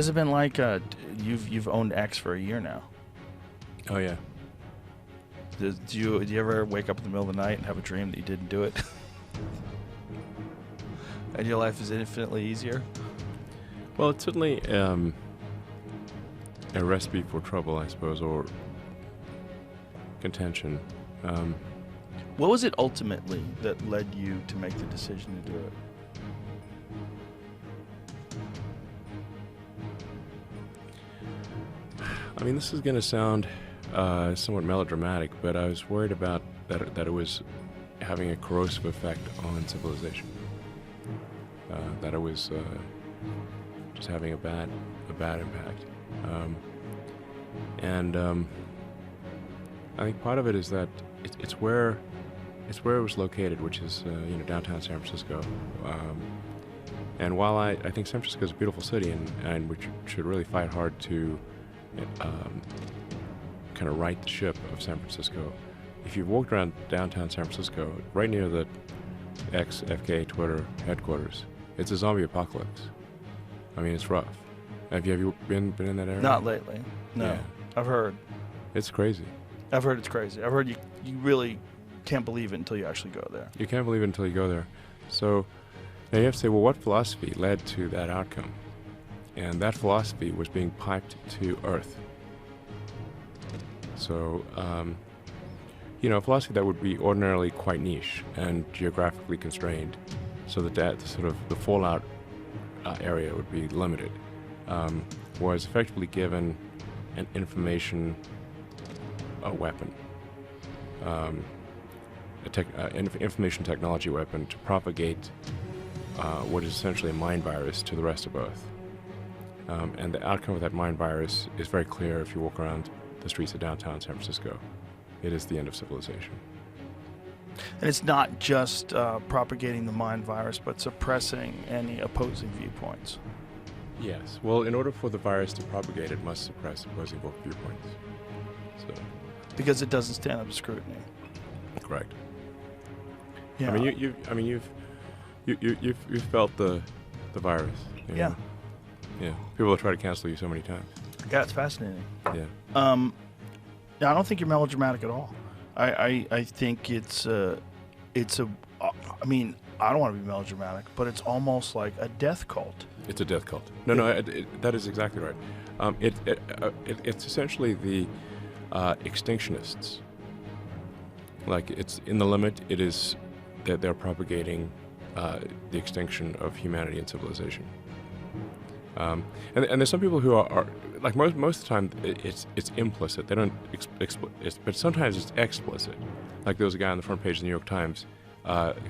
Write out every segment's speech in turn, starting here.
has it been like? You've owned X for a year now. Oh yeah. Do you ever wake up in the middle of the night and have a dream that you didn't do it? And your life is infinitely easier? Well, it's certainly a recipe for trouble, I suppose, or contention. What was it ultimately that led you to make the decision to do it? I mean, this is going to sound somewhat melodramatic, but I was worried about that it was having a corrosive effect on civilization. That it was just having a bad impact. I think part of it is that it's where it was located, which is downtown San Francisco. And while I think San Francisco is a beautiful city and we should really fight hard to kind of right the ship of San Francisco, if you've walked around downtown San Francisco, right near the FK Twitter headquarters, it's a zombie apocalypse. I mean, it's rough. Have you been in that area? Not lately. No. Yeah. I've heard. It's crazy. I've heard it's crazy. I've heard you really can't believe it until you actually go there. You can't believe it until you go there. So now you have to say, well, what philosophy led to that outcome? And that philosophy was being piped to Earth. So, a philosophy that would be ordinarily quite niche and geographically constrained, so that the fallout area would be limited, was effectively given an information weapon, information technology weapon to propagate what is essentially a mind virus to the rest of Earth. And the outcome of that mind virus is very clear if you walk around the streets of downtown San Francisco. It is the end of civilization. And it's not just propagating the mind virus, but suppressing any opposing viewpoints. Yes. Well, in order for the virus to propagate, it must suppress opposing viewpoints. So. Because it doesn't stand up to scrutiny. Correct. Yeah. I mean, you've felt the virus. Yeah. Yeah. People will try to cancel you so many times. Yeah, it's fascinating. Yeah. I don't think you're melodramatic at all. I think it's a. I mean, I don't want to be melodramatic, but it's almost like a death cult. It's a death cult. No, that is exactly right. It's essentially the extinctionists. Like, it's in the limit. It is that they're propagating the extinction of humanity and civilization. And there's some people who are like most of the time it's implicit. They don't but sometimes it's explicit. Like, there was a guy on the front page of the New York Times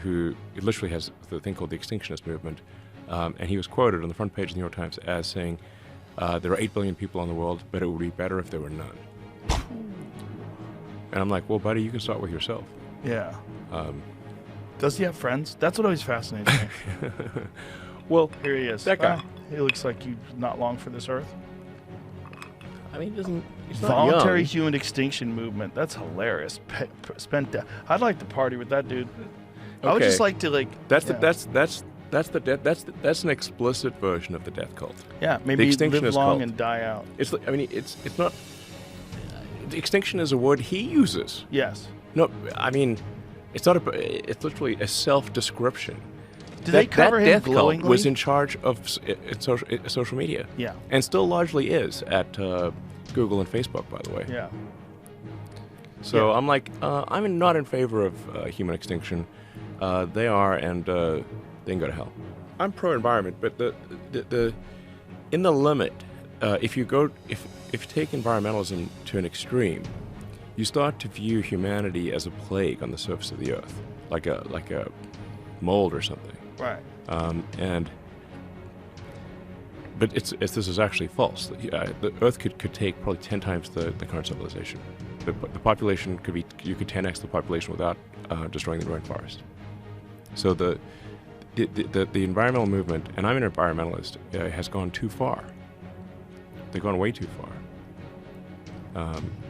who literally has the thing called the extinctionist movement, and he was quoted on the front page of the New York Times as saying, "There are 8 billion people in the world, but it would be better if there were none." And I'm like, well, buddy, you can start with yourself. Yeah. Does he have friends? That's what always fascinates me. Well, here he is. That guy. He looks like he's not long for this earth. I mean, he's not Voluntary young. human extinction movement. That's hilarious. I'd like to party with that dude. Okay. I would just like to That's an explicit version of the death cult. Yeah, maybe the extinctionist live long cult. and die out. It's not. The extinction is a word he uses. Yes. No, I mean, it's not it's literally a self-description. Did they cover him death cult glowingly? was in charge of social media. Yeah. And still largely is at Google and Facebook, by the way. Yeah. So Yeah. I'm like, I'm not in favor of human extinction. They are, and they can go to hell. I'm pro-environment, but the in the limit, if you take environmentalism to an extreme, you start to view humanity as a plague on the surface of the earth, like a mold or something. Right. But this is actually false. The Earth could take probably 10 times the current civilization. The population you could 10x the population without destroying the rainforest. So the environmental movement, and I'm an environmentalist, has gone too far. They've gone way too far.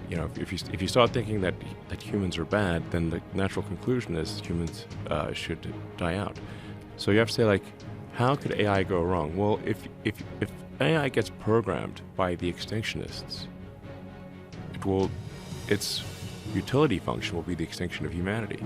If you start thinking that humans are bad, then the natural conclusion is humans should die out. So you have to say, like, how could AI go wrong? Well, if AI gets programmed by the extinctionists, its utility function will be the extinction of humanity.